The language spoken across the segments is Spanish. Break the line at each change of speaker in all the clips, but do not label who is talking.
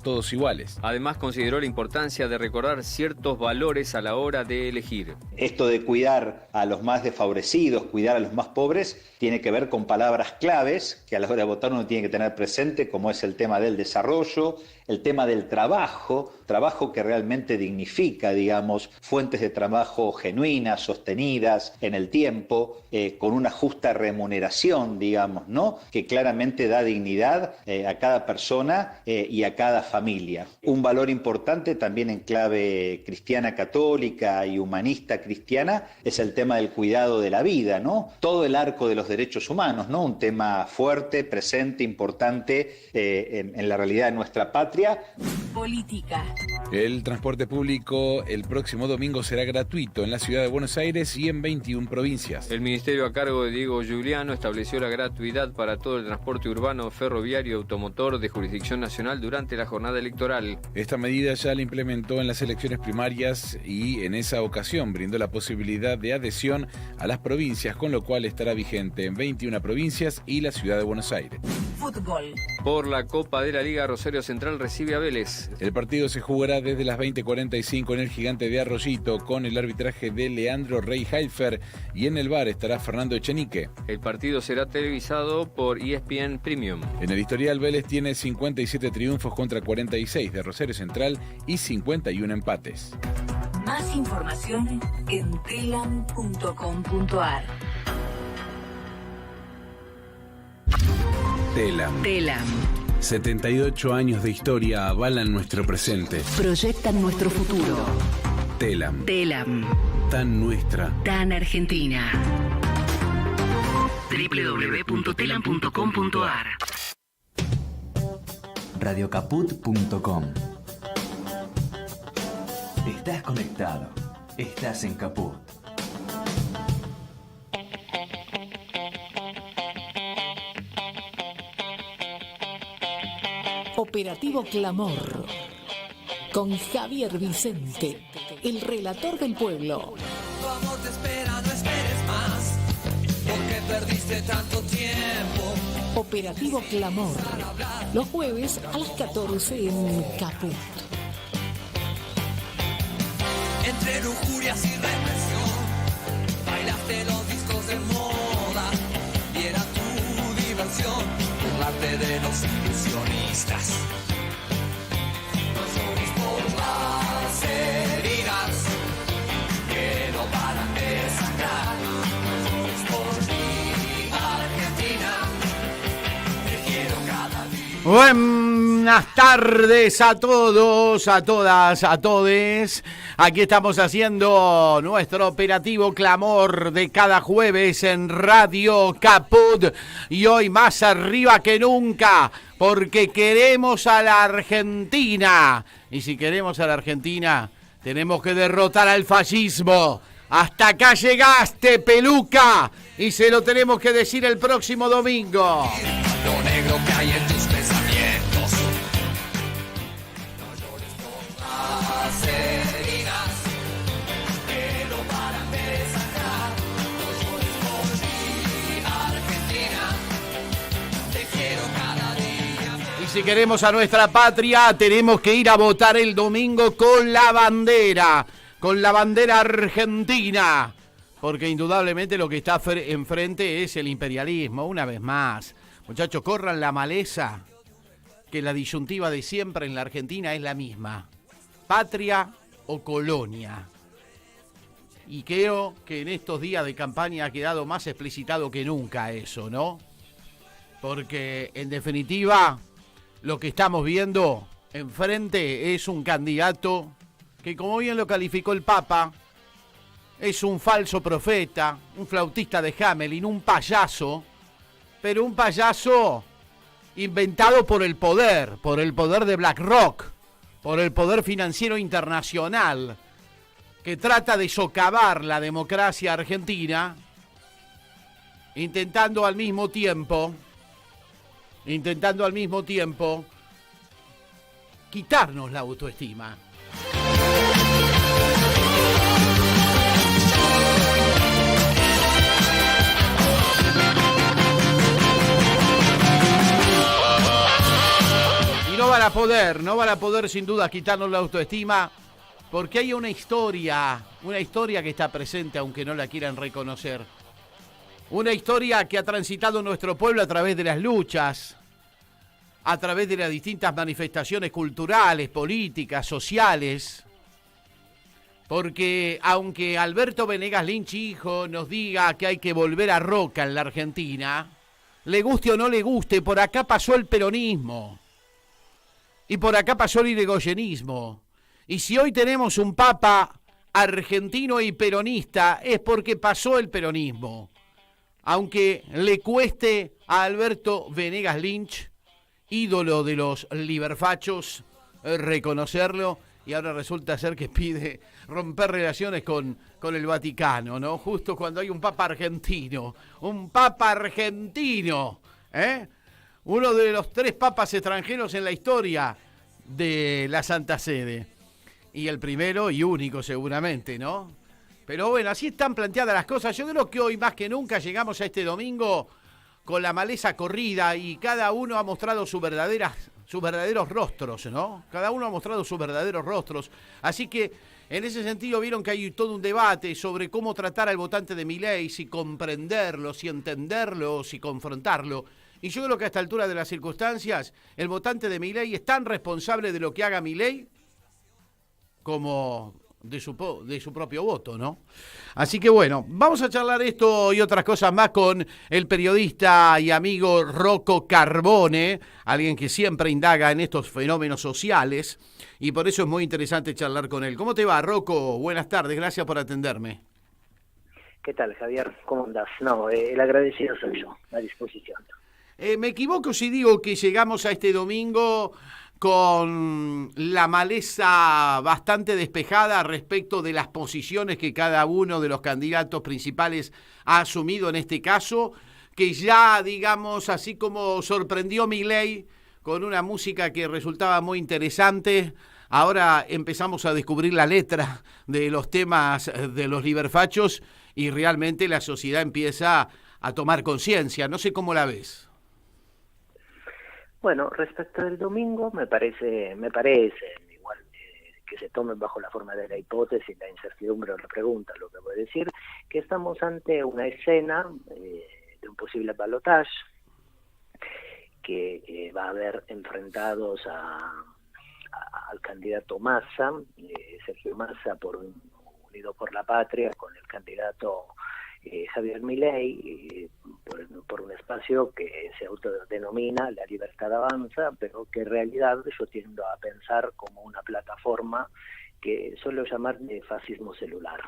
todos iguales.
Además, consideró la importancia de recordar ciertos valores a la hora de elegir.
Esto de cuidar a los más desfavorecidos, cuidar a los más pobres, tiene que ver con palabras claves que a la hora de votar uno tiene que tener presente, como es el tema del desarrollo, el tema del trabajo que realmente dignifica, digamos, fuentes de trabajo genuinas, sostenidas en el tiempo, con una justa remuneración, digamos, ¿no? Que claramente da dignidad a cada persona y a cada familia. Un valor importante también en clave cristiana católica y humanista cristiana es el tema del cuidado de la vida, ¿no? Todo el arco de los derechos humanos, ¿no? Un tema fuerte, presente, importante en la realidad de nuestra patria.
Política.
El transporte público el próximo domingo será gratuito en la ciudad de Buenos Aires y en 21 provincias.
El ministerio a cargo de Diego Giuliano estableció la gratuidad para todo el transporte urbano, ferroviario y automotor de jurisdicción nacional durante la jornada electoral.
Esta medida ya la implementó en las elecciones primarias y en esa ocasión brindó la posibilidad de adhesión a las provincias, con lo cual estará vigente en 21 provincias y la ciudad de Buenos Aires.
Fútbol.
Por la Copa de la Liga, Rosario Central recibe a Vélez.
El partido se jugará desde las 20:45 en el Gigante de Arroyito con el arbitraje de Leandro Rey-Heifer y en el VAR estará Fernando Echenique.
El partido será televisado por ESPN Premium.
En el historial, Vélez tiene 57 triunfos contra 46 de Rosario Central y 51 empates.
Más información en telam.com.ar.
Telam. 78 años de historia avalan nuestro presente.
Proyectan nuestro futuro.
Telam.
Tan
nuestra.
Tan argentina. www.telam.com.ar.
Radiocaput.com. Estás conectado. Estás en Caput.
Operativo Clamor, con Javier Vicente, el relator del pueblo.
Tu amor te espera, no esperes más, porque perdiste tanto tiempo.
Operativo Clamor, los jueves a las 14 en Caput.
Entre lujurias y represión, bailaste los discos de moda, y era tu diversión, burlarte de los ilusionistas. No llores por las heridas que no paran de sangrar. No llores por mi Argentina, te quiero cada día.
Buenas tardes a todos, a todas, a todes. Aquí estamos haciendo nuestro operativo Clamor de cada jueves en Radio Caput. Y hoy más arriba que nunca, porque queremos a la Argentina. Y si queremos a la Argentina, tenemos que derrotar al fascismo. Hasta acá llegaste, peluca. Y se lo tenemos que decir el próximo domingo.
Lo negro que hay en tus pensamientos. No llores por las heridas que no paran de sangrar. No llores por mi Argentina, te quiero cada día.
Y si queremos a nuestra patria, tenemos que ir a votar el domingo con la bandera argentina. Porque indudablemente lo que está enfrente es el imperialismo, una vez más. Muchachos, corran la maleza, que la disyuntiva de siempre en la Argentina es la misma. Patria o colonia. Y creo que en estos días de campaña ha quedado más explicitado que nunca eso, ¿no? Porque, en definitiva, lo que estamos viendo enfrente es un candidato que, como bien lo calificó el Papa, es un falso profeta, un flautista de Hamelin, un payaso, pero un payaso inventado por el poder de BlackRock, por el poder financiero internacional, que trata de socavar la democracia argentina, intentando al mismo tiempo quitarnos la autoestima. Y no van van a poder sin duda quitarnos la autoestima, porque hay una historia que está presente aunque no la quieran reconocer. Una historia que ha transitado nuestro pueblo a través de las luchas, a través de las distintas manifestaciones culturales, políticas, sociales. Porque aunque Alberto Venegas Lynch, hijo, nos diga que hay que volver a Roca en la Argentina, le guste o no le guste, por acá pasó el peronismo. Y por acá pasó el irigoyenismo. Y si hoy tenemos un papa argentino y peronista, es porque pasó el peronismo. Aunque le cueste a Alberto Venegas Lynch, ídolo de los liberfachos, reconocerlo, y ahora resulta ser que pide romper relaciones con el Vaticano, ¿no? Justo cuando hay un papa argentino, ¿eh? Uno de los 3 papas extranjeros en la historia de la Santa Sede. Y el primero y único seguramente, ¿no? Pero bueno, así están planteadas las cosas. Yo creo que hoy más que nunca llegamos a este domingo con la maleza corrida y cada uno ha mostrado sus verdaderos rostros, ¿no? Cada uno ha mostrado sus verdaderos rostros. Así que en ese sentido vieron que hay todo un debate sobre cómo tratar al votante de Milei, si comprenderlo, si entenderlo, si confrontarlo. Y yo creo que a esta altura de las circunstancias, el votante de Milei es tan responsable de lo que haga Milei como de su propio voto, ¿no? Así que bueno, vamos a charlar esto y otras cosas más con el periodista y amigo Rocco Carbone, alguien que siempre indaga en estos fenómenos sociales, y por eso es muy interesante charlar con él. ¿Cómo te va, Rocco? Buenas tardes, gracias por atenderme.
¿Qué tal, Javier? ¿Cómo andás? No, el agradecido soy yo, a disposición.
¿Me equivoco si digo que llegamos a este domingo con la maleza bastante despejada respecto de las posiciones que cada uno de los candidatos principales ha asumido en este caso, que ya, digamos, así como sorprendió Milei con una música que resultaba muy interesante, ahora empezamos a descubrir la letra de los temas de los liberfachos y realmente la sociedad empieza a tomar conciencia? No sé cómo la ves.
Bueno, respecto del domingo, me parece igual que se tome bajo la forma de la hipótesis, la incertidumbre o la pregunta, lo que voy a decir, que estamos ante una escena de un posible balotaje, que va a haber enfrentados al candidato Massa, Sergio Massa Unido por la Patria, con el candidato Javier Milei, por un espacio que se autodenomina La Libertad Avanza, pero que en realidad yo tiendo a pensar como una plataforma que suelo llamar de fascismo celular.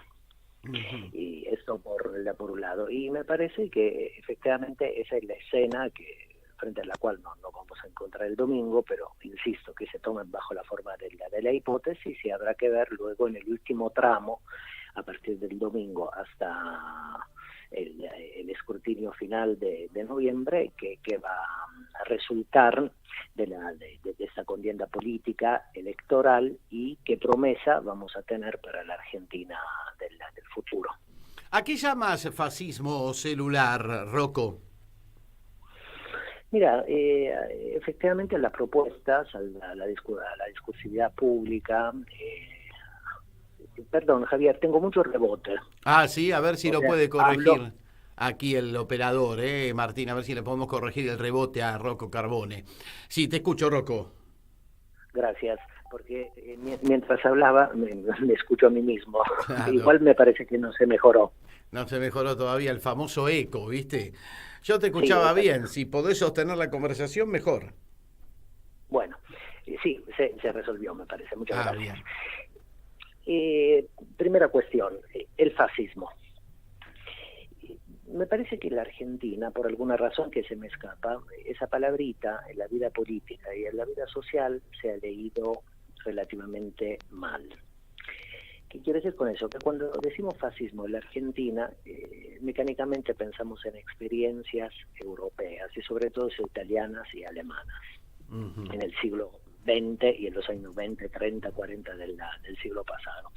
Uh-huh. Y esto por un lado. Y me parece que efectivamente esa es la escena frente a la cual no vamos a encontrar el domingo, pero insisto que se tomen bajo la forma de la hipótesis, y habrá que ver luego en el último tramo, a partir del domingo hasta el escrutinio final de noviembre, que va a resultar de esta contienda política electoral y qué promesa vamos a tener para la Argentina del futuro.
¿A qué llamas fascismo celular, Rocco?
Mira, efectivamente las propuestas, a la discursividad pública. Perdón, Javier, tengo mucho rebote.
Ah, sí, a ver si lo puede corregir aquí el operador, Martín, a ver si le podemos corregir el rebote a Rocco Carbone. Sí, te escucho, Rocco.
Gracias, porque mientras hablaba me escucho a mí mismo. Claro. Igual me parece que no se mejoró.
No se mejoró todavía el famoso eco, ¿viste? Yo te escuchaba bien, si podés sostener la conversación, mejor.
Bueno, sí, se resolvió, me parece. Muchas gracias.
Bien.
Primera cuestión, el fascismo. Me parece que en la Argentina, por alguna razón que se me escapa, esa palabrita en la vida política y en la vida social se ha leído relativamente mal. ¿Qué quiere decir con eso? Que cuando decimos fascismo en la Argentina, mecánicamente pensamos en experiencias europeas y sobre todo italianas y alemanas, uh-huh, en el siglo XX y en los años 20, 30, 40 del siglo pasado.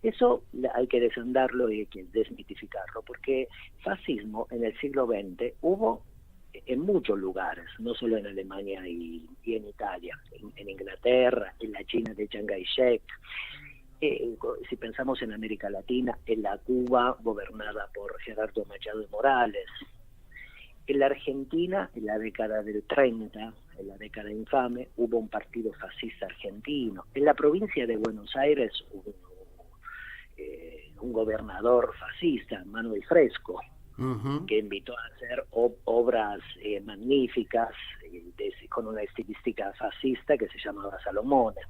Eso hay que desandarlo y hay que desmitificarlo, porque fascismo en el siglo XX hubo en muchos lugares, no solo en Alemania y en Italia, en Inglaterra, en la China de Chiang Kai-shek, si pensamos en América Latina, en la Cuba gobernada por Gerardo Machado de Morales, en la Argentina, en la década del 30, en la década infame, hubo un partido fascista argentino. En la provincia de Buenos Aires hubo un gobernador fascista, Manuel Fresco, que invitó a hacer obras magníficas con una estilística fascista que se llamaba Salomone.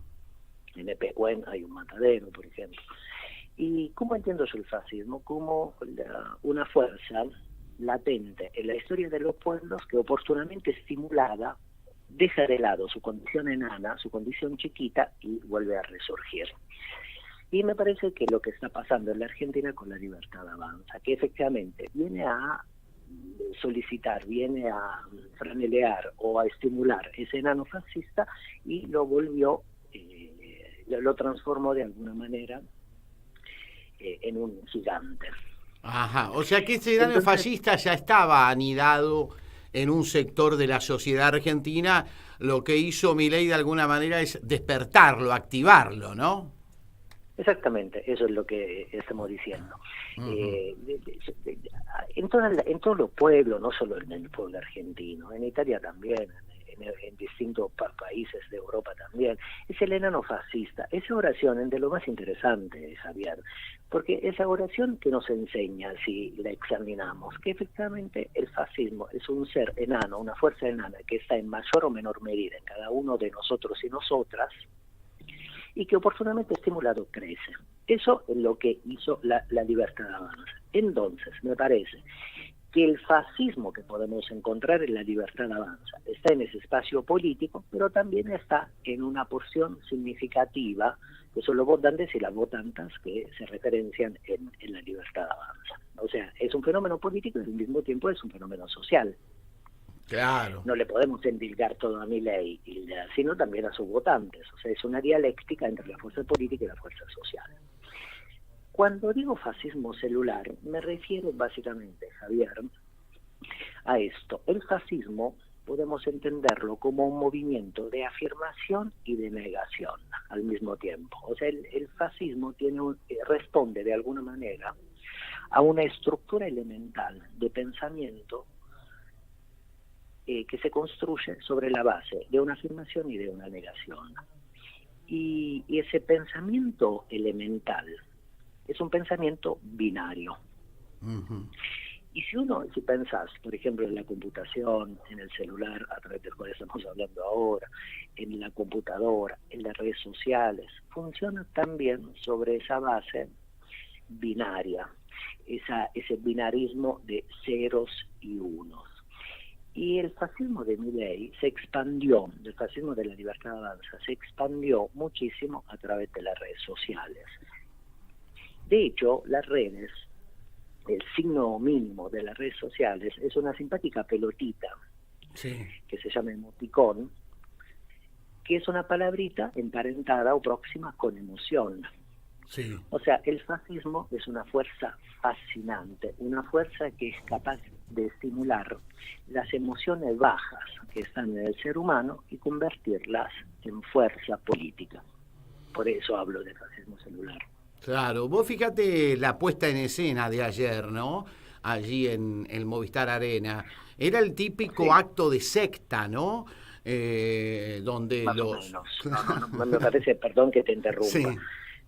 En Epecuén hay un matadero, por ejemplo. ¿Y cómo entiendo yo el fascismo? Como una fuerza latente en la historia de los pueblos que oportunamente estimulada deja de lado su condición enana, su condición chiquita y vuelve a resurgir. Y me parece que lo que está pasando en la Argentina con la Libertad Avanza, que efectivamente viene a solicitar, viene a franelear o a estimular ese enano fascista y lo volvió, lo transformó de alguna manera en un gigante.
Ajá, o sea que ese enano fascista ya estaba anidado en un sector de la sociedad argentina. Lo que hizo Milei de alguna manera es despertarlo, activarlo, ¿no?
Exactamente, eso es lo que estamos diciendo. En todos los pueblos, no solo en el pueblo argentino, en Italia también, en distintos países de Europa también, es el enano fascista. Esa oración es de lo más interesante, Javier, porque esa oración que nos enseña, si la examinamos, que efectivamente el fascismo es un ser enano, una fuerza enana que está en mayor o menor medida en cada uno de nosotros y nosotras, y que oportunamente estimulado crece. Eso es lo que hizo la Libertad Avanza. Entonces, me parece que el fascismo que podemos encontrar en la Libertad Avanza está en ese espacio político, pero también está en una porción significativa, que son los votantes y las votantas que se referencian en la Libertad Avanza. O sea, es un fenómeno político y al mismo tiempo es un fenómeno social.
Claro.
No le podemos endilgar todo a Milei, sino también a sus votantes. O sea, es una dialéctica entre la fuerza política y la fuerza social. Cuando digo fascismo celular, me refiero básicamente, Javier, a esto. El fascismo podemos entenderlo como un movimiento de afirmación y de negación al mismo tiempo. O sea, el fascismo responde de alguna manera a una estructura elemental de pensamiento que se construye sobre la base de una afirmación y de una negación. Y ese pensamiento elemental es un pensamiento binario. Y si pensás, por ejemplo, en la computación, en el celular, a través del cual estamos hablando ahora, en la computadora, en las redes sociales, funciona también sobre esa base binaria, ese binarismo de ceros y unos. Y el fascismo de Milei se expandió, el fascismo de la Libertad Avanza se expandió muchísimo a través de las redes sociales. De hecho, las redes, el signo mínimo de las redes sociales es una simpática pelotita que se llama emoticón, que es una palabrita emparentada o próxima con emoción.
Sí.
O sea, el fascismo es una fuerza fascinante, una fuerza que es capaz de estimular las emociones bajas que están en el ser humano y convertirlas en fuerza política. Por eso hablo de fascismo celular.
Claro, vos fíjate la puesta en escena de ayer, ¿no? Allí en el Movistar Arena. Era el típico acto de secta, ¿no? Donde
Más
los...
o menos. No, me parece, perdón que te interrumpa.
Sí.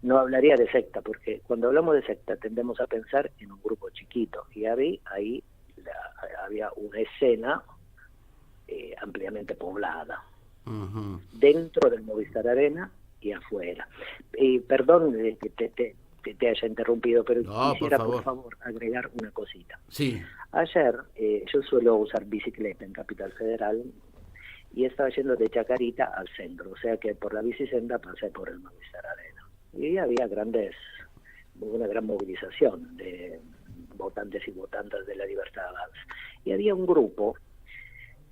No hablaría de secta, porque cuando hablamos de secta tendemos a pensar en un grupo chiquito, y ahí había una escena ampliamente poblada, dentro del Movistar Arena y afuera. Perdón que te haya interrumpido, pero quisiera por favor agregar una cosita.
Sí.
Ayer yo suelo usar bicicleta en Capital Federal y estaba yendo de Chacarita al centro, o sea que por la bicicenda pasé por el Movistar Arena. Y había una gran movilización de votantes y votantes de la Libertad Avanza. Y había un grupo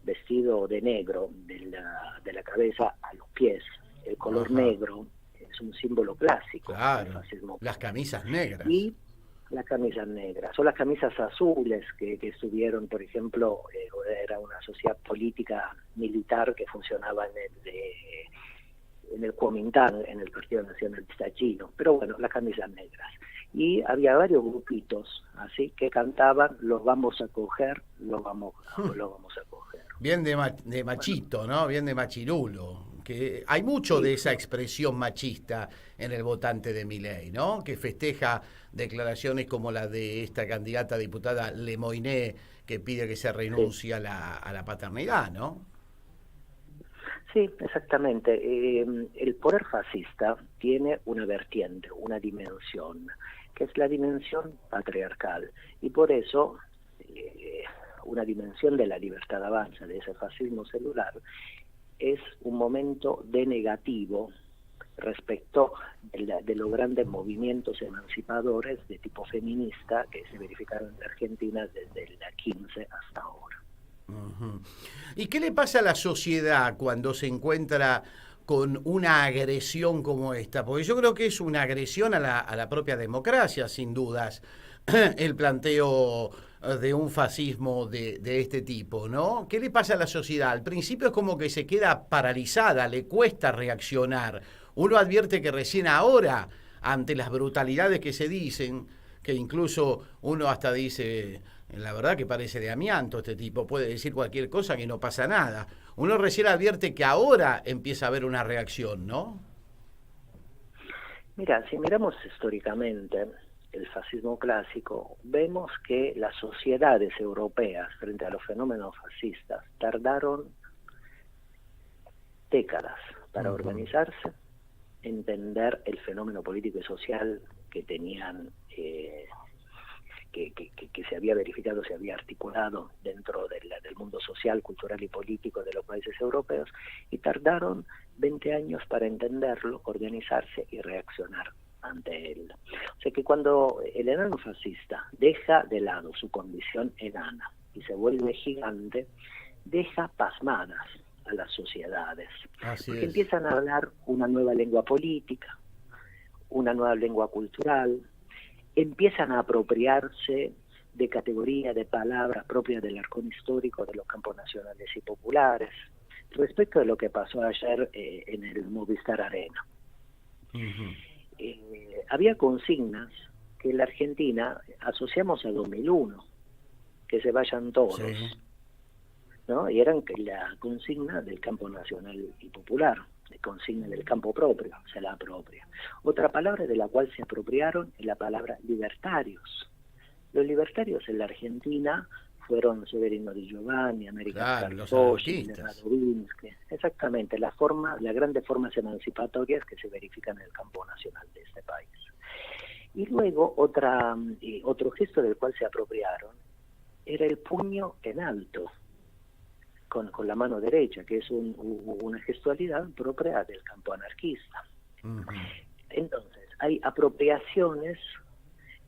vestido de negro, de la cabeza a los pies. El color negro es un símbolo clásico del fascismo.
Las camisas negras.
Y Las camisas negras o las camisas azules que estuvieron, por ejemplo, era una sociedad política militar que funcionaba en el Kuomintang, en el Partido Nacionalista Chino, pero bueno, las camisas negras. Y había varios grupitos así que cantaban: los vamos a coger, los vamos a coger.
Bien de machito, ¿no? Bien de machirulo. Que hay mucho de esa expresión machista en el votante de Milei, ¿no? Que festeja declaraciones como la de esta candidata diputada Lemoyne, que pide que se renuncie a la paternidad, ¿no?
Sí, exactamente. El poder fascista tiene una vertiente, una dimensión, que es la dimensión patriarcal. Y por eso, una dimensión de la libertad avanza, de ese fascismo celular, es un momento denegativo respecto de los grandes movimientos emancipadores de tipo feminista que se verificaron en Argentina desde la 15 hasta ahora.
Uh-huh. ¿Y qué le pasa a la sociedad cuando se encuentra con una agresión como esta? Porque yo creo que es una agresión a la propia democracia, sin dudas, el planteo de un fascismo de este tipo, ¿no? ¿Qué le pasa a la sociedad? Al principio es como que se queda paralizada, le cuesta reaccionar. Uno advierte que recién ahora, ante las brutalidades que se dicen, que incluso uno hasta dice, la verdad que parece de amianto este tipo, puede decir cualquier cosa que no pasa nada. Uno recién advierte que ahora empieza a haber una reacción, ¿no?
Mira, si miramos históricamente el fascismo clásico, vemos que las sociedades europeas frente a los fenómenos fascistas tardaron décadas para organizarse, entender el fenómeno político y social que tenían, que se había verificado, se había articulado dentro del mundo social, cultural y político de los países europeos, y tardaron 20 años para entenderlo, organizarse y reaccionar ante él. O sea que cuando el enano fascista deja de lado su condición enana y se vuelve gigante, deja pasmadas a las sociedades. Porque empiezan a hablar una nueva lengua política, una nueva lengua cultural, empiezan a apropiarse de categoría de palabras propias del arcón histórico de los campos nacionales y populares, respecto de lo que pasó ayer en el Movistar Arena. Había consignas que en la Argentina asociamos a 2001, que se vayan todos, ¿no? Y eran la consigna del campo nacional y popular, la consigna del campo propio, se la apropia. Otra palabra de la cual se apropiaron es la palabra libertarios. Los libertarios en la Argentina fueron Severino Di Giovanni, América Sarkozy, Radovinsky, exactamente, las grandes formas emancipatorias que se verifican en el campo nacional de este país. Y luego otro gesto del cual se apropiaron era el puño en alto, con la mano derecha, que es una gestualidad propia del campo anarquista. Entonces, hay apropiaciones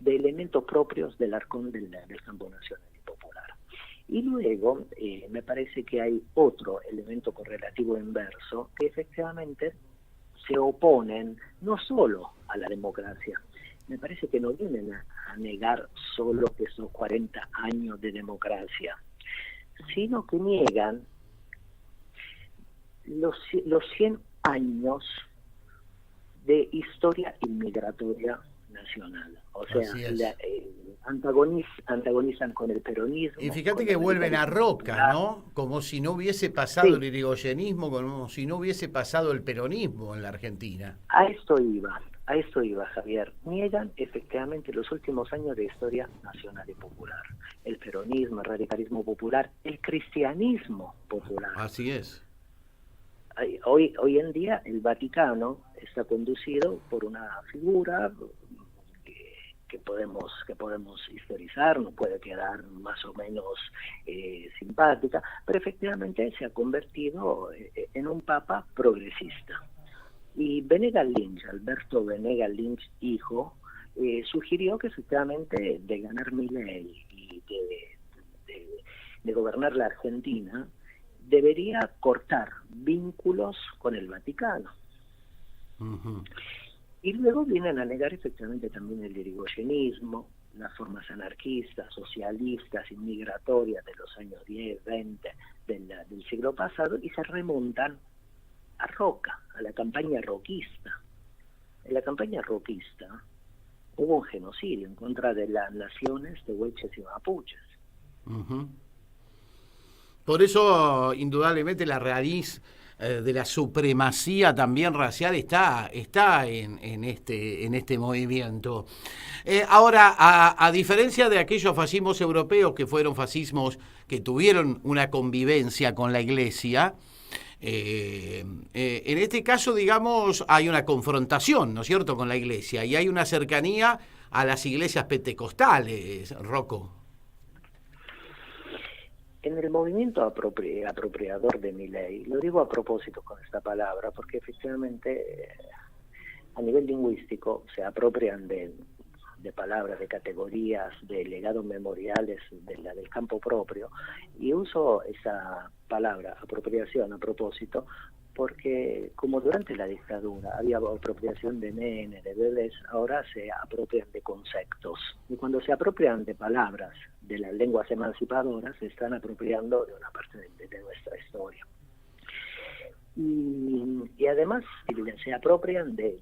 de elementos propios del arcón del campo nacional y popular. Y luego, me parece que hay otro elemento correlativo inverso, que efectivamente se oponen no solo a la democracia. Me parece que no vienen a negar solo esos 40 años de democracia, sino que niegan los 100 años de historia inmigratoria nacional. O sea, antagonizan con el peronismo.
Y fíjate que vuelven a Roca, ¿no? Como si no hubiese pasado el irigoyenismo, como si no hubiese pasado el peronismo en la Argentina.
A esto iba, Javier. Niegan efectivamente los últimos años de historia nacional y popular. El peronismo, el radicalismo popular, el cristianismo popular.
Así es.
Hoy en día el Vaticano está conducido por una figura que podemos historizar, nos puede quedar más o menos simpática, pero efectivamente se ha convertido en un papa progresista. Y Venegas Lynch, Alberto Venegas Lynch, hijo, sugirió que efectivamente de ganar Milei y de gobernar la Argentina, debería cortar vínculos con el Vaticano. Y luego vienen a negar efectivamente también el irigoyenismo, las formas anarquistas, socialistas, inmigratorias de los años 10, 20 del siglo pasado, y se remontan a Roca, a la campaña roquista. En la campaña roquista hubo un genocidio en contra de las naciones de hueches y mapuches.
Uh-huh. Por eso, indudablemente, la raíz de la supremacía también racial está en este movimiento. Ahora, a diferencia de aquellos fascismos europeos que fueron fascismos que tuvieron una convivencia con la Iglesia, en este caso, digamos, hay una confrontación, ¿no es cierto?, con la Iglesia, y hay una cercanía a las iglesias pentecostales, Rocco.
En el movimiento apropiador de Milei, lo digo a propósito con esta palabra, porque efectivamente a nivel lingüístico se apropian de palabras, de categorías, de legados memoriales del campo propio, y uso esa palabra, apropiación, a propósito, porque como durante la dictadura había apropiación de nenes, de bebés, ahora se apropian de conceptos. Y cuando se apropian de palabras de las lenguas emancipadoras, se están apropiando de una parte de nuestra historia. Y además se apropian de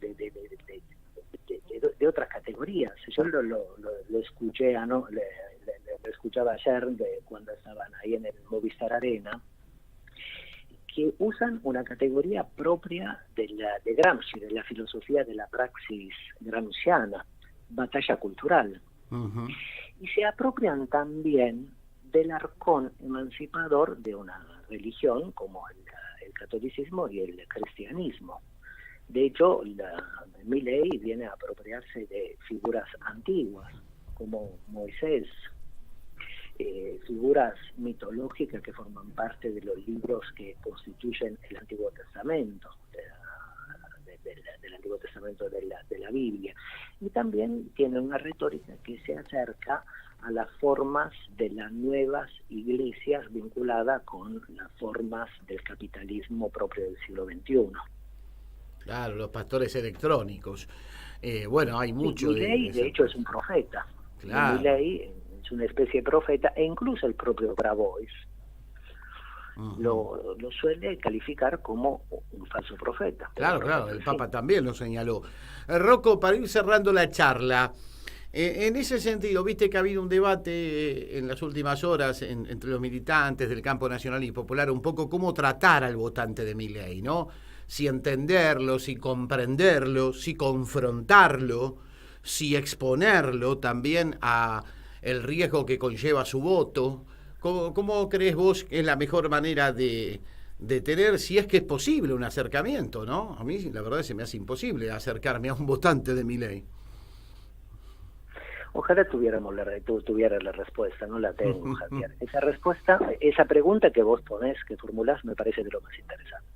otras categorías. Yo lo escuché, lo escuchaba ayer cuando estaban ahí en el Movistar Arena, que usan una categoría propia de Gramsci, de la filosofía de la praxis gramsciana, batalla cultural. Uh-huh. Y se apropian también del arcón emancipador de una religión como el catolicismo y el cristianismo. De hecho, Milei viene a apropiarse de figuras antiguas, como Moisés, figuras mitológicas que forman parte de los libros que constituyen el Antiguo Testamento, del Antiguo Testamento de la Biblia. Y también tiene una retórica que se acerca a las formas de las nuevas iglesias vinculadas con las formas del capitalismo propio del siglo XXI.
Claro, los pastores electrónicos. Bueno, hay mucho.
Milei, de hecho, es un profeta.
Claro.
Milei es una especie de profeta, e incluso el propio Grabois lo suele calificar como un falso profeta.
Claro, el Papa también lo señaló. Rocco, para ir cerrando la charla, en ese sentido, viste que ha habido un debate en las últimas horas entre los militantes del campo nacional y popular, un poco cómo tratar al votante de Milei, ¿no? Si entenderlo, si comprenderlo, si confrontarlo, si exponerlo también a el riesgo que conlleva su voto. ¿Cómo crees vos que es la mejor manera de tener, si es que es posible, un acercamiento, ¿no? A mí la verdad se me hace imposible acercarme a un votante de Milei.
Ojalá tuviera la respuesta, no la tengo, Javier. Esa pregunta que vos ponés, que formulás, me parece de lo más interesante.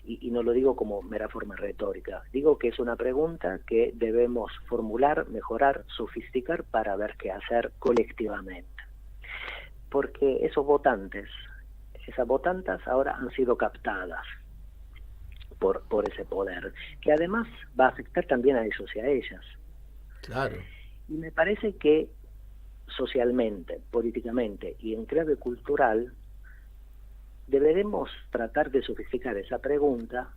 Y no lo digo como mera forma retórica, digo que es una pregunta que debemos formular, mejorar, sofisticar para ver qué hacer colectivamente. Porque esas votantas ahora han sido captadas por ese poder, que además va a afectar también a ellos y a ellas.
Claro.
Y me parece que socialmente, políticamente y en clave cultural, deberemos tratar de sofisticar esa pregunta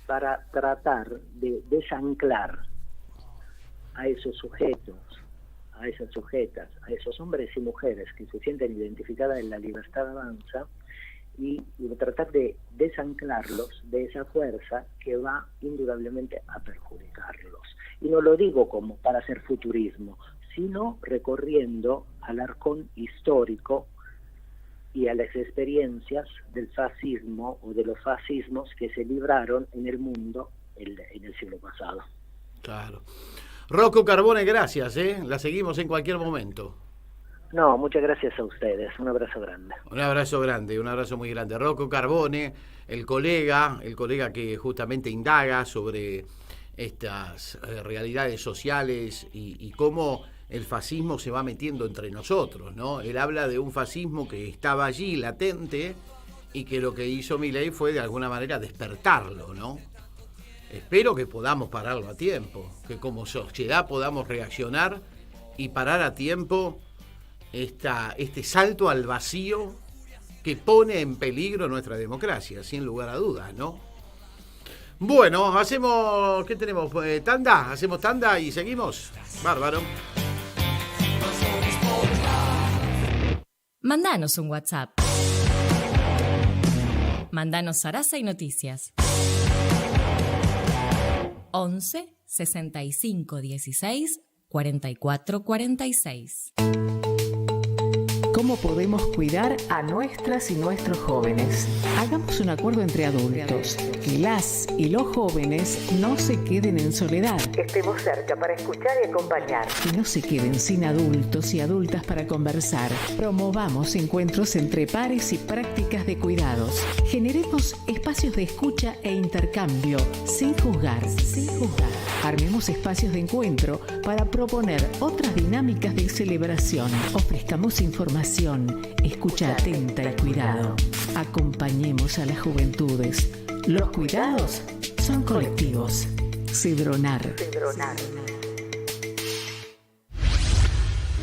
para tratar de desanclar a esos sujetos, a esas sujetas, a esos hombres y mujeres que se sienten identificadas en la libertad avanza, y tratar de desanclarlos de esa fuerza que va indudablemente a perjudicarlos. Y no lo digo como para hacer futurismo, sino recorriendo al arcón histórico y a las experiencias del fascismo o de los fascismos que se libraron en el mundo en el siglo pasado.
Claro. Rocco Carbone, gracias, la seguimos en cualquier momento.
No, muchas gracias a ustedes, un abrazo grande.
Un abrazo muy grande. Rocco Carbone, el colega que justamente indaga sobre estas realidades sociales y cómo el fascismo se va metiendo entre nosotros, ¿no? Él habla de un fascismo que estaba allí, latente, y que lo que hizo Milei fue de alguna manera despertarlo, ¿no? Espero que podamos pararlo a tiempo, que como sociedad podamos reaccionar y parar a tiempo este salto al vacío que pone en peligro nuestra democracia, sin lugar a dudas, ¿no? Bueno, ¿qué tenemos? ¿Tanda? ¿Hacemos tanda y seguimos? Bárbaro.
Mandanos un WhatsApp. Mandanos zaraza y noticias. 11 65 16 44 46.
¿Cómo podemos cuidar a nuestras y nuestros jóvenes? Hagamos un acuerdo entre adultos. Que las y los jóvenes no se queden en soledad. Estemos cerca para escuchar y acompañar. Que no se queden sin adultos y adultas para conversar. Promovamos encuentros entre pares y prácticas de cuidados. Generemos espacios de escucha e intercambio, sin juzgar, sin juzgar. Armemos espacios de encuentro para proponer otras dinámicas de celebración. Ofrezcamos información, escucha atenta y cuidado. Acompañemos a las juventudes. Los cuidados son colectivos. Cedronar.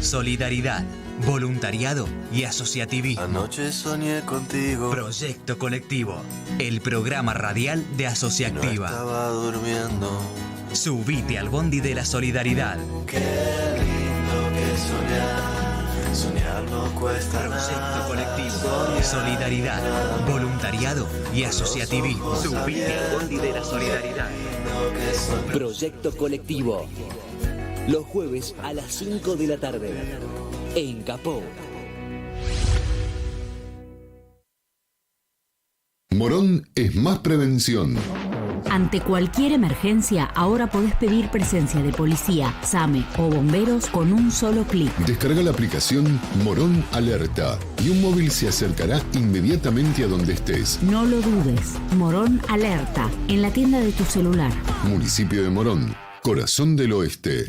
Solidaridad, voluntariado y asociativismo.
Anoche soñé contigo.
Proyecto Colectivo, el programa radial de Asociactiva.
No estaba durmiendo.
Subite al bondi de la solidaridad.
Qué lindo que soñar. Soñar no cuesta
Proyecto
nada.
Colectivo, solidaridad, voluntariado y asociativismo. Subite al bondi de la solidaridad.
Proyecto Colectivo. Los jueves a las 5 de la tarde. En Capó.
Morón es más prevención.
Ante cualquier emergencia, ahora podés pedir presencia de policía, SAME o bomberos con un solo clic.
Descarga la aplicación Morón Alerta y un móvil se acercará inmediatamente a donde estés.
No lo dudes. Morón Alerta, en la tienda de tu celular.
Municipio de Morón, corazón del oeste.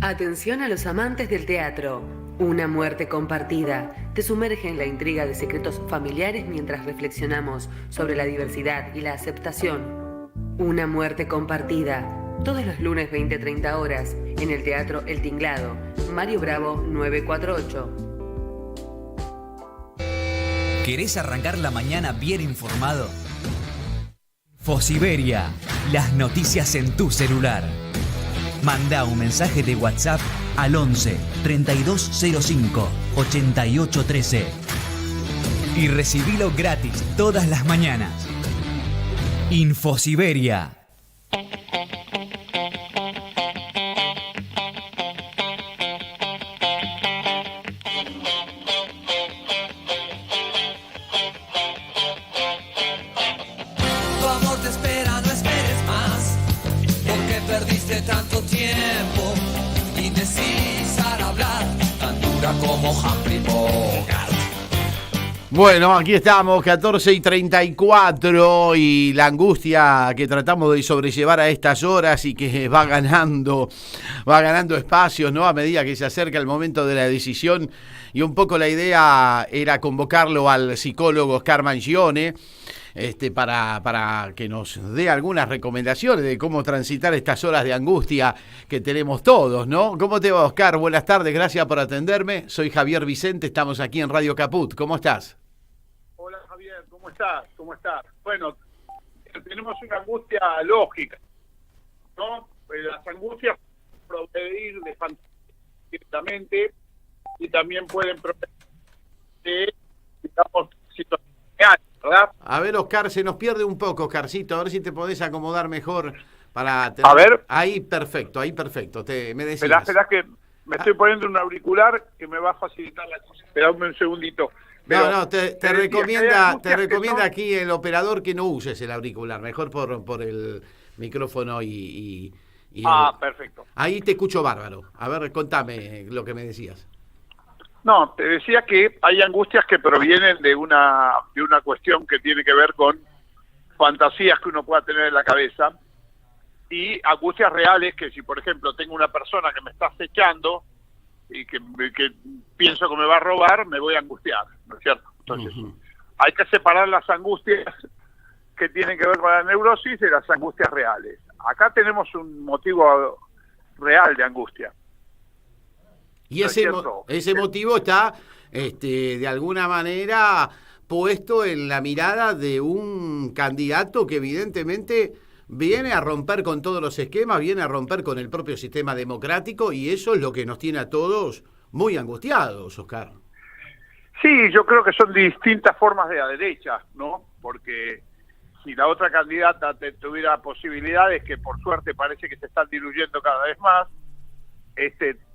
Atención a los amantes del teatro. Una muerte compartida te sumerge en la intriga de secretos familiares mientras reflexionamos sobre la diversidad y la aceptación. Una muerte compartida, todos los lunes 20-30 horas, en el Teatro El Tinglado, Mario Bravo 948.
¿Querés arrancar la mañana bien informado? Fosiberia, las noticias en tu celular. Manda un mensaje de WhatsApp al 11 3205 8813 y recibilo gratis todas las mañanas. Infosiberia.
Tu amor te espera, no esperes más, porque perdiste tanto tiempo, indecisa al hablar, tan dura como Humphrey Bogart.
Bueno, aquí estamos, 14:34, y la angustia que tratamos de sobrellevar a estas horas y que va ganando espacios, ¿no? A medida que se acerca el momento de la decisión, y un poco la idea era convocarlo al psicólogo Oscar Mangione, para que nos dé algunas recomendaciones de cómo transitar estas horas de angustia que tenemos todos, ¿no? ¿Cómo te va, Oscar? Buenas tardes, gracias por atenderme. Soy Javier Vicente, estamos aquí en Radio Caput. ¿Cómo estás?
Hola Javier, ¿cómo estás? Bueno, tenemos una angustia lógica, ¿no? Las angustias pueden provenir de fantasías directamente y también pueden provenir de, digamos, situaciones reales, ¿verdad?
A ver, Oscar, se nos pierde un poco, Oscarcito, a ver si te podés acomodar mejor para...
A ver.
Ahí perfecto, me decías.
Esperá que me estoy poniendo un auricular que me va a facilitar la cosa. Esperame un segundito.
Pero te recomienda
no...
aquí el operador que no uses el auricular, mejor por el micrófono y
perfecto.
Ahí te escucho bárbaro. A ver, contame lo que me decías.
No, te decía que hay angustias que provienen de una cuestión que tiene que ver con fantasías que uno pueda tener en la cabeza, y angustias reales que si, por ejemplo, tengo una persona que me está acechando y que pienso que me va a robar, me voy a angustiar, ¿no es cierto? Entonces, hay que separar las angustias que tienen que ver con la neurosis de las angustias reales. Acá tenemos un motivo real de angustia.
Y ese motivo está, de alguna manera, puesto en la mirada de un candidato que evidentemente viene a romper con todos los esquemas, viene a romper con el propio sistema democrático, y eso es lo que nos tiene a todos muy angustiados, Oscar.
Sí, yo creo que son distintas formas de la derecha, ¿no? Porque si la otra candidata tuviera posibilidades, que por suerte parece que se están diluyendo cada vez más,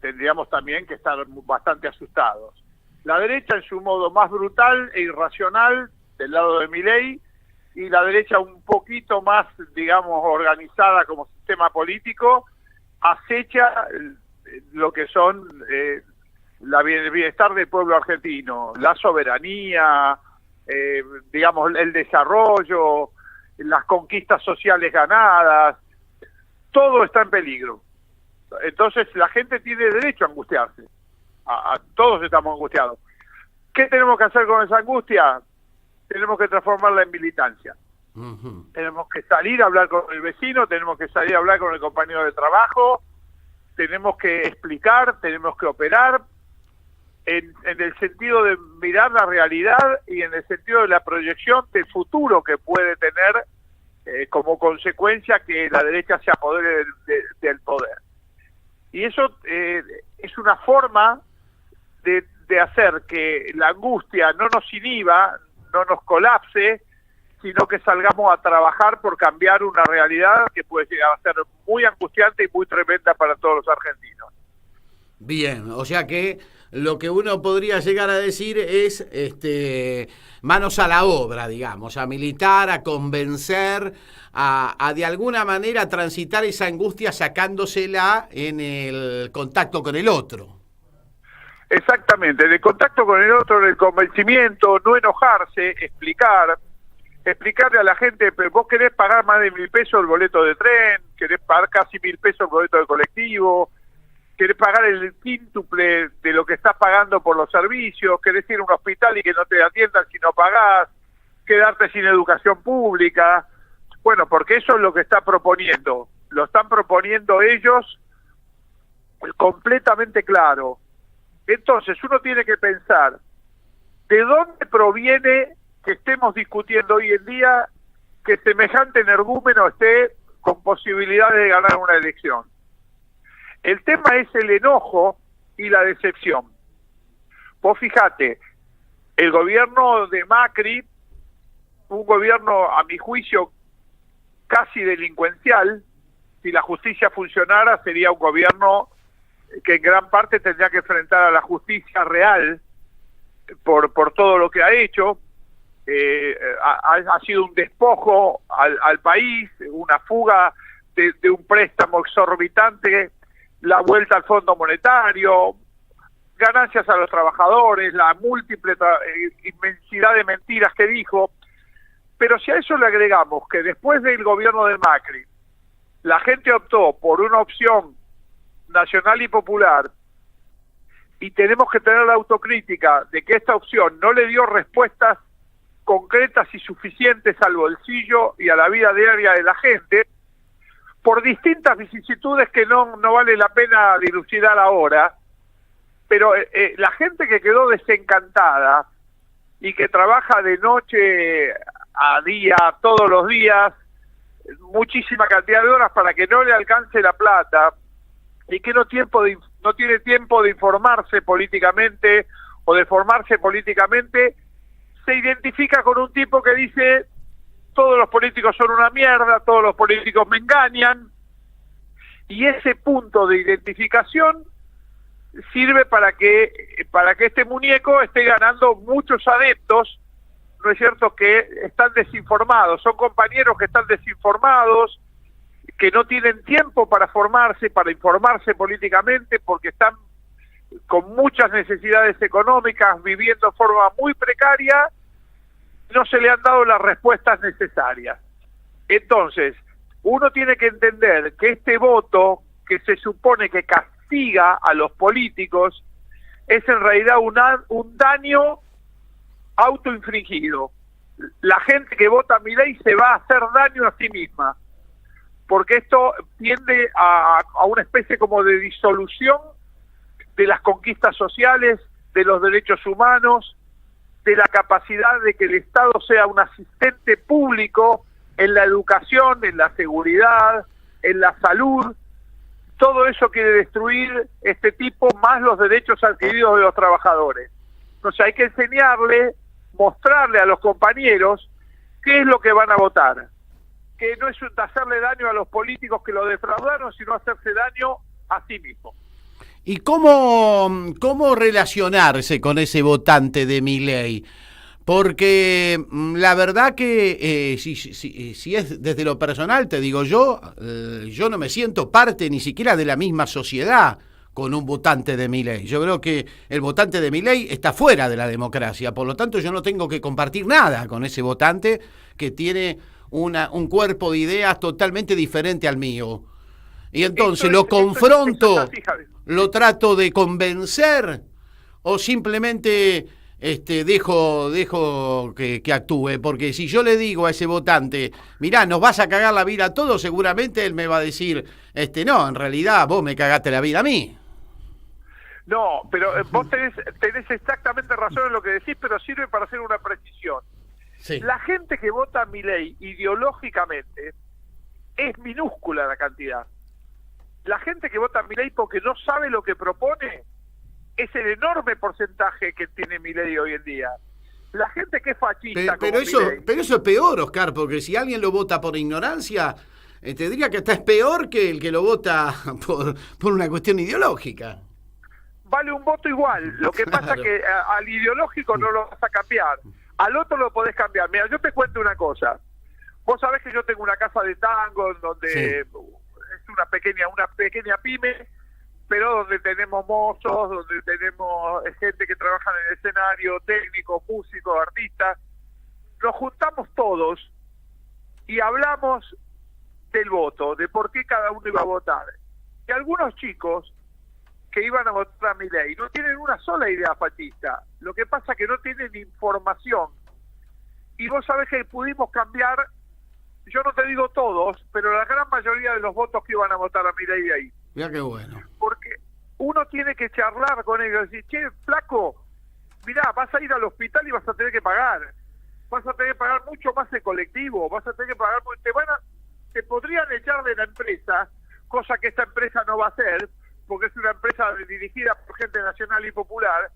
tendríamos también que estar bastante asustados. La derecha en su modo más brutal e irracional del lado de Milei, y la derecha un poquito más, digamos, organizada como sistema político, acecha lo que son el bienestar del pueblo argentino, la soberanía, digamos, el desarrollo, las conquistas sociales ganadas, todo está en peligro. Entonces la gente tiene derecho a angustiarse, todos estamos angustiados. ¿Qué tenemos que hacer con esa angustia? Tenemos que transformarla en militancia. Tenemos que salir a hablar con el vecino, tenemos que salir a hablar con el compañero de trabajo, tenemos que explicar, tenemos que operar en el sentido de mirar la realidad y en el sentido de la proyección del futuro que puede tener como consecuencia que la derecha se apodere del poder. Y eso es una forma de hacer que la angustia no nos inhiba, no nos colapse, sino que salgamos a trabajar por cambiar una realidad que puede llegar a ser muy angustiante y muy tremenda para todos los argentinos.
Bien, o sea que lo que uno podría llegar a decir es manos a la obra, digamos, a militar, a convencer, a de alguna manera transitar esa angustia sacándosela en el contacto con el otro.
Exactamente, en el contacto con el otro, en el convencimiento, no enojarse, explicarle a la gente, pero vos querés pagar más de 1.000 pesos el boleto de tren, querés pagar casi 1.000 pesos el boleto de colectivo, querés pagar el quíntuple de lo que estás pagando por los servicios, querés ir a un hospital y que no te atiendan si no pagás, quedarte sin educación pública. Bueno, porque eso es lo que está proponiendo. Lo están proponiendo ellos completamente claro. Entonces uno tiene que pensar, ¿de dónde proviene que estemos discutiendo hoy en día que semejante energúmeno esté con posibilidades de ganar una elección? El tema es el enojo y la decepción. Vos fíjate, el gobierno de Macri, un gobierno a mi juicio casi delincuencial, si la justicia funcionara sería un gobierno que en gran parte tendría que enfrentar a la justicia real por todo lo que ha hecho. Ha sido un despojo al país, una fuga de un préstamo exorbitante, la vuelta al Fondo Monetario, ganancias a los trabajadores, la múltiple inmensidad de mentiras que dijo. Pero si a eso le agregamos que después del gobierno de Macri, la gente optó por una opción nacional y popular, y tenemos que tener la autocrítica de que esta opción no le dio respuestas concretas y suficientes al bolsillo y a la vida diaria de la gente, por distintas vicisitudes que no vale la pena dilucidar ahora, pero la gente que quedó desencantada y que trabaja de noche a día, todos los días, muchísima cantidad de horas para que no le alcance la plata, y que no tiene tiempo de informarse políticamente o de formarse políticamente, se identifica con un tipo que dice: todos los políticos son una mierda, todos los políticos me engañan, y ese punto de identificación sirve para que este muñeco esté ganando muchos adeptos, ¿no es cierto?, que están desinformados, son compañeros que están desinformados, que no tienen tiempo para formarse, para informarse políticamente, porque están con muchas necesidades económicas, viviendo de forma muy precaria, no se le han dado las respuestas necesarias. Entonces, uno tiene que entender que este voto, que se supone que castiga a los políticos, es en realidad un daño autoinfligido. La gente que vota a Milei se va a hacer daño a sí misma, porque esto tiende a una especie como de disolución de las conquistas sociales, de los derechos humanos, de la capacidad de que el Estado sea un asistente público en la educación, en la seguridad, en la salud. Todo eso quiere destruir este tipo, más los derechos adquiridos de los trabajadores. Entonces hay que enseñarle, mostrarle a los compañeros qué es lo que van a votar. Que no es hacerle daño a los políticos que lo defraudaron, sino hacerse daño a sí mismo.
¿Y cómo relacionarse con ese votante de Milei? Porque la verdad que si es desde lo personal, te digo yo no me siento parte ni siquiera de la misma sociedad con un votante de Milei. Yo creo que el votante de Milei está fuera de la democracia, por lo tanto yo no tengo que compartir nada con ese votante que tiene un cuerpo de ideas totalmente diferente al mío. Y entonces lo confronto, lo trato de convencer o simplemente dejo que actúe, porque si yo le digo a ese votante, mirá, nos vas a cagar la vida a todos, seguramente él me va a decir, no, en realidad vos me cagaste la vida a mí.
No, pero vos tenés exactamente razón en lo que decís, pero sirve para hacer una precisión. Sí. La gente que vota a Milei ideológicamente es minúscula la cantidad. La gente que vota a Milei porque no sabe lo que propone es el enorme porcentaje que tiene Milei hoy en día. La gente que es fascista
pero eso es peor, Oscar, porque si alguien lo vota por ignorancia, te diría que hasta es peor que el que lo vota por una cuestión ideológica.
Vale un voto igual. Lo que pasa es que al ideológico no lo vas a cambiar. Al otro lo podés cambiar. Mira, yo te cuento una cosa. Vos sabés que yo tengo una casa de tango donde es una pequeña pyme, pero donde tenemos mozos, donde tenemos gente que trabaja en el escenario, técnicos, músicos, artistas. Nos juntamos todos y hablamos del voto, de por qué cada uno iba a votar. Y algunos chicos que iban a votar a Milei no tienen una sola idea fascista. Lo que pasa es que no tienen información. Y vos sabés que pudimos cambiar, yo no te digo todos, pero la gran mayoría de los votos que iban a votar a Milei de ahí.
Mira qué bueno.
Porque uno tiene que charlar con ellos, decir, che, flaco, mirá, vas a ir al hospital y vas a tener que pagar. Vas a tener que pagar mucho más el colectivo, vas a tener que pagar, te podrían echar de la empresa, cosa que esta empresa no va a hacer, porque es una empresa dirigida por gente nacional y popular,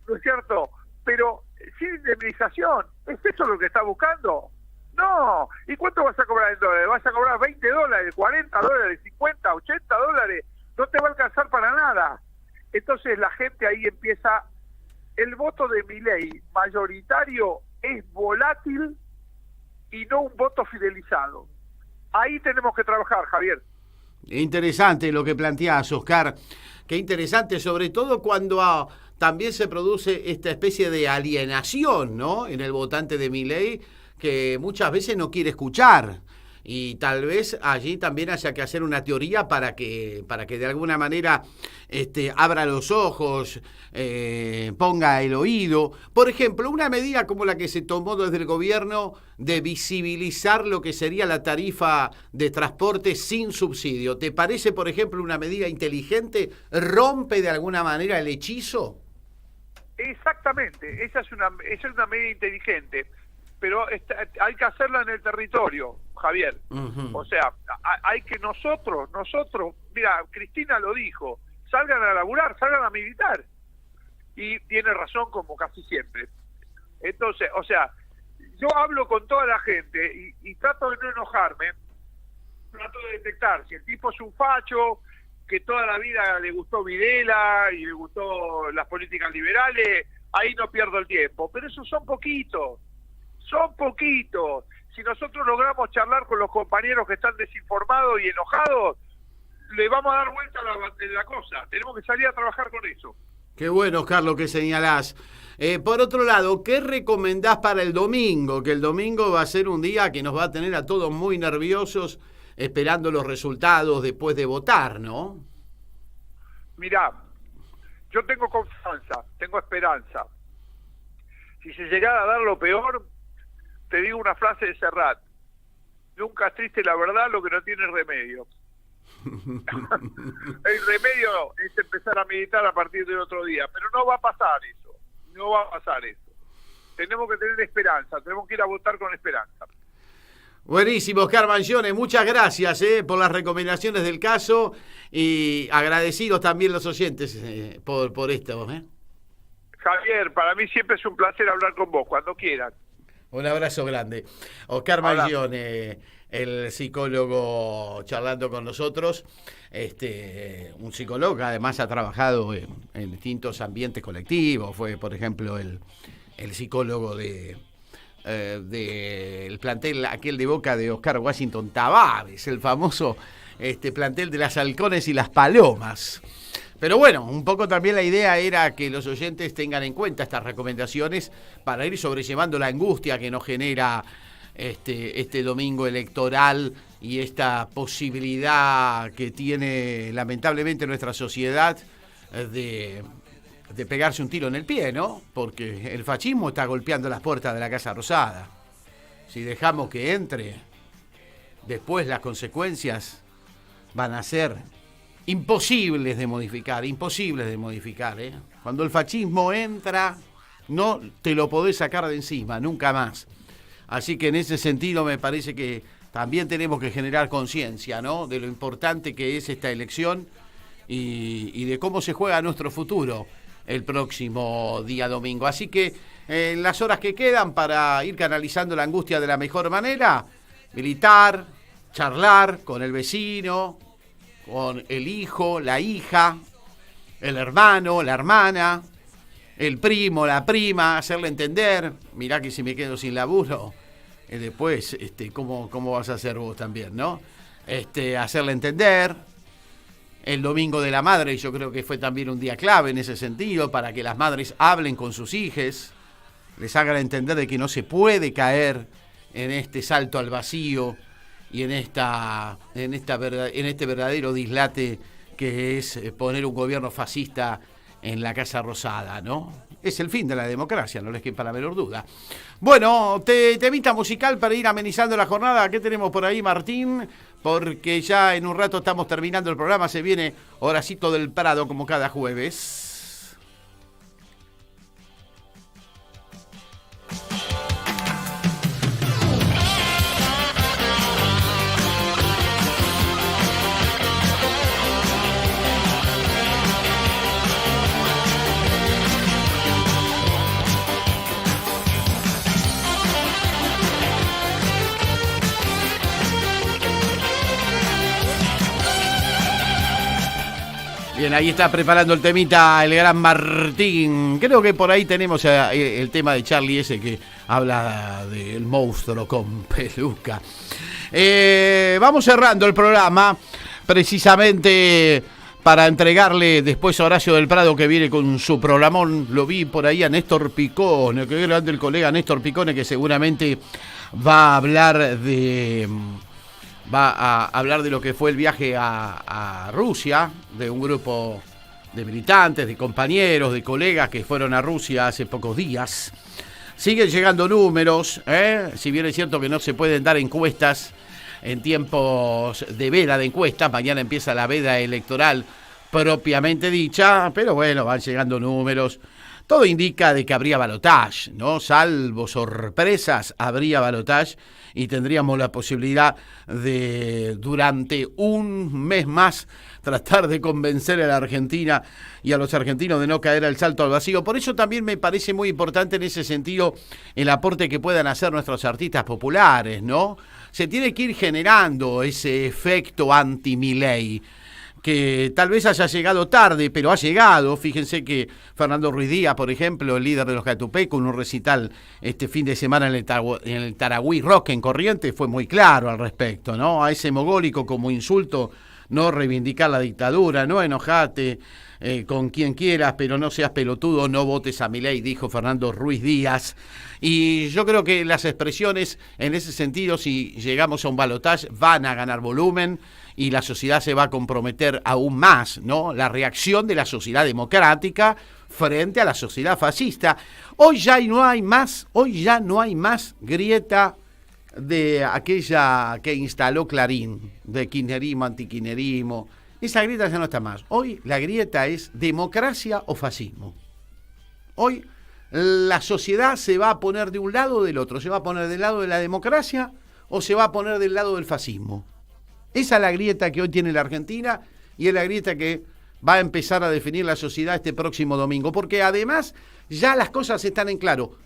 ¿no es cierto? Pero sin indemnización, ¿es eso lo que está buscando? No. ¿Y cuánto vas a cobrar en dólares? ¿Vas a cobrar $20, $40, $50, $80? No te va a alcanzar para nada. Entonces la gente ahí empieza, el voto de Milei mayoritario es volátil y no un voto fidelizado. Ahí tenemos que trabajar, Javier.
Interesante lo que planteás, Oscar. Qué interesante, sobre todo cuando también se produce esta especie de alienación, ¿no?, en el votante de Milei, que muchas veces no quiere escuchar. Y tal vez allí también haya que hacer una teoría para que de alguna manera abra los ojos, ponga el oído. Por ejemplo, una medida como la que se tomó desde el gobierno de visibilizar lo que sería la tarifa de transporte sin subsidio. ¿Te parece, por ejemplo, una medida inteligente? ¿Rompe de alguna manera el hechizo?
Exactamente, esa es una medida inteligente. Pero hay que hacerla en el territorio, Javier. O sea, hay que nosotros, mira, Cristina lo dijo, salgan a laburar, salgan a militar. Y tiene razón como casi siempre. Entonces, o sea, yo hablo con toda la gente y trato de no enojarme, trato de detectar si el tipo es un facho, que toda la vida le gustó Videla y le gustó las políticas liberales, ahí no pierdo el tiempo. Pero esos son poquitos. Si nosotros logramos charlar con los compañeros que están desinformados y enojados, le vamos a dar vuelta a la cosa. Tenemos que salir a trabajar con eso.
Qué bueno, Oscar, lo que señalás. Por otro lado, ¿qué recomendás para el domingo? Que el domingo va a ser un día que nos va a tener a todos muy nerviosos esperando los resultados después de votar, ¿no?
Mirá, yo tengo confianza, tengo esperanza. Si se llegara a dar lo peor, te digo una frase de Serrat: nunca es triste la verdad lo que no tiene remedio. El remedio es empezar a meditar a partir del otro día, pero no va a pasar eso, no va a pasar eso. Tenemos que tener esperanza, tenemos que ir a votar con esperanza.
Buenísimo, Oscar Mangione, muchas gracias por las recomendaciones del caso y agradecidos también los oyentes por esto.
Javier, para mí siempre es un placer hablar con vos, cuando quieras.
Un abrazo grande. Oscar Mangione, el psicólogo charlando con nosotros, un psicólogo que además ha trabajado en distintos ambientes colectivos, fue por ejemplo el psicólogo del plantel aquel de Boca de Oscar Washington Tabárez, el famoso plantel de las halcones y las palomas. Pero bueno, un poco también la idea era que los oyentes tengan en cuenta estas recomendaciones para ir sobrellevando la angustia que nos genera este domingo electoral y esta posibilidad que tiene lamentablemente nuestra sociedad de pegarse un tiro en el pie, ¿no? Porque el fascismo está golpeando las puertas de la Casa Rosada. Si dejamos que entre, después las consecuencias van a ser imposibles de modificar. Cuando el fascismo entra, no te lo podés sacar de encima, nunca más. Así que en ese sentido me parece que también tenemos que generar conciencia, ¿no? De lo importante que es esta elección y de cómo se juega nuestro futuro el próximo día domingo. Así que en las horas que quedan para ir canalizando la angustia de la mejor manera, militar, charlar con el vecino, con el hijo, la hija, el hermano, la hermana, el primo, la prima, hacerle entender, mirá que si me quedo sin laburo, después, ¿cómo vas a hacer vos también, no? Hacerle entender. El domingo de la madre, yo creo que fue también un día clave en ese sentido, para que las madres hablen con sus hijes, les hagan entender de que no se puede caer en este salto al vacío y en este verdadero dislate que es poner un gobierno fascista en la Casa Rosada, ¿no? Es el fin de la democracia, no les quepa la menor duda. Bueno, temita musical para ir amenizando la jornada. ¿Qué tenemos por ahí, Martín? Porque ya en un rato estamos terminando el programa, se viene Horacito del Prado como cada jueves. Bien, ahí está preparando el temita el gran Martín. Creo que por ahí tenemos el tema de Charlie ese que habla del monstruo con peluca. Vamos cerrando el programa precisamente para entregarle después a Horacio del Prado, que viene con su programón. Lo vi por ahí a Néstor Picone, que grande el colega Néstor Picone, que seguramente va a hablar de lo que fue el viaje a Rusia, de un grupo de militantes, de compañeros, de colegas que fueron a Rusia hace pocos días. Siguen llegando números, si bien es cierto que no se pueden dar encuestas en tiempos de veda de encuestas. Mañana empieza la veda electoral propiamente dicha, pero bueno, van llegando números. Todo indica de que habría balotaje, ¿no? Salvo sorpresas, habría balotaje y tendríamos la posibilidad de, durante un mes más, tratar de convencer a la Argentina y a los argentinos de no caer al salto al vacío. Por eso también me parece muy importante en ese sentido el aporte que puedan hacer nuestros artistas populares, ¿no? Se tiene que ir generando ese efecto anti-Milei, que tal vez haya llegado tarde, pero ha llegado. Fíjense que Fernando Ruiz Díaz, por ejemplo, el líder de los Catupecu, con un recital este fin de semana en el Taragüí Rock en Corrientes, fue muy claro al respecto, ¿no? A ese mogólico como insulto, no reivindicar la dictadura, no enojate con quien quieras, pero no seas pelotudo, no votes a Milei, dijo Fernando Ruiz Díaz. Y yo creo que las expresiones en ese sentido, si llegamos a un balotaje, van a ganar volumen y la sociedad se va a comprometer aún más, ¿no? La reacción de la sociedad democrática frente a la sociedad fascista. Hoy ya no hay más grieta de aquella que instaló Clarín, de kirchnerismo, antikirchnerismo. Esa grieta ya no está más. Hoy la grieta es democracia o fascismo. Hoy la sociedad se va a poner de un lado o del otro. ¿Se va a poner del lado de la democracia o se va a poner del lado del fascismo? Esa es la grieta que hoy tiene la Argentina y es la grieta que va a empezar a definir la sociedad este próximo domingo. Porque además ya las cosas están en claro.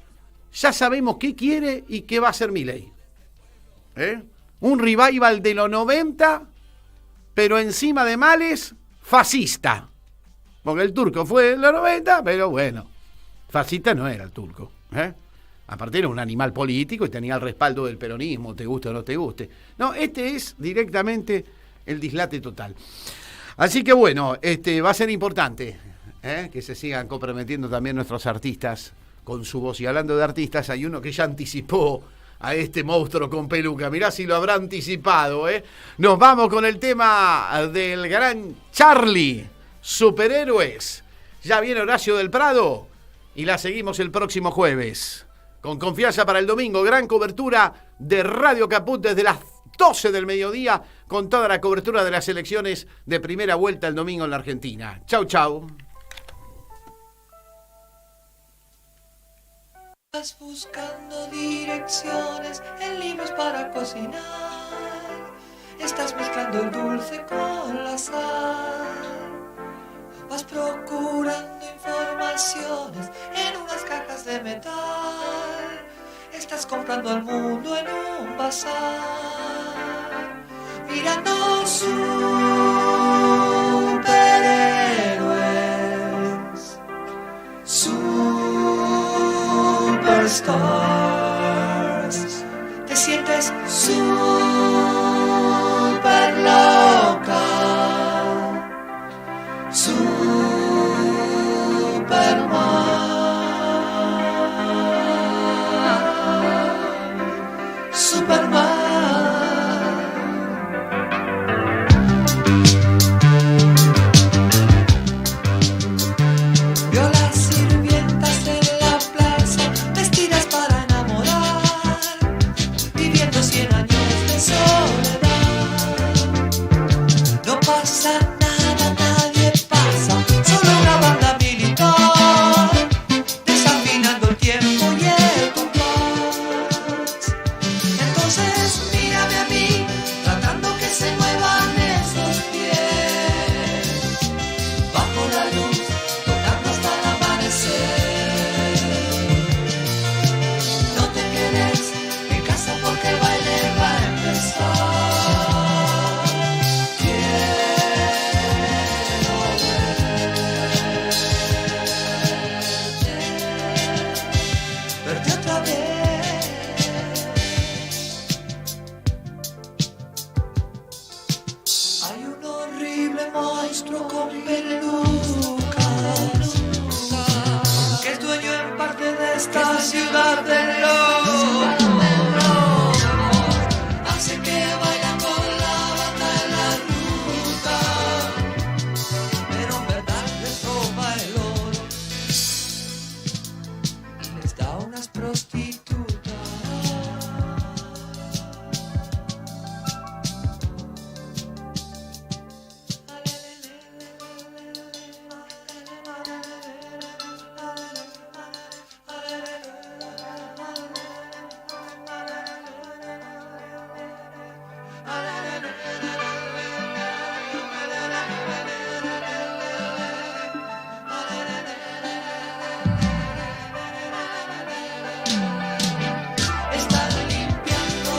Ya sabemos qué quiere y qué va a hacer Milei. Un revival de los 90, pero encima de males, fascista. Porque el turco fue de los 90, pero bueno, fascista no era el turco. Aparte era un animal político y tenía el respaldo del peronismo, te guste o no te guste. No, este es directamente el dislate total. Así que bueno, va a ser importante que se sigan comprometiendo también nuestros artistas con su voz. Y hablando de artistas, hay uno que ya anticipó a este monstruo con peluca. Mirá si lo habrá anticipado, Nos vamos con el tema del gran Charlie, Superhéroes. Ya viene Horacio del Prado y la seguimos el próximo jueves. Con confianza para el domingo, gran cobertura de Radio Caput desde las 12 del mediodía, con toda la cobertura de las elecciones de primera vuelta el domingo en la Argentina. Chau, chau.
Vas buscando direcciones en libros para cocinar. Estás mezclando el dulce con la sal. Vas procurando informaciones en unas cajas de metal. Estás comprando al mundo en un bazar. Mirando superhéroes. Superstars. Te sientes super loca. Superman. Vio las sirvientas en la plaza, vestidas para enamorar, viviendo 100 años de soledad. No pasa nada, nadie pasa, solo una banda militar, desafinando el tiempo y el compás. Entonces mírame a mí, tratando que se muevan esos pies, bajo la luz, tocando hasta el amanecer. No te quedes en casa porque el baile va a empezar. Quiero verte otra vez. Hay un horrible monstruo con peluca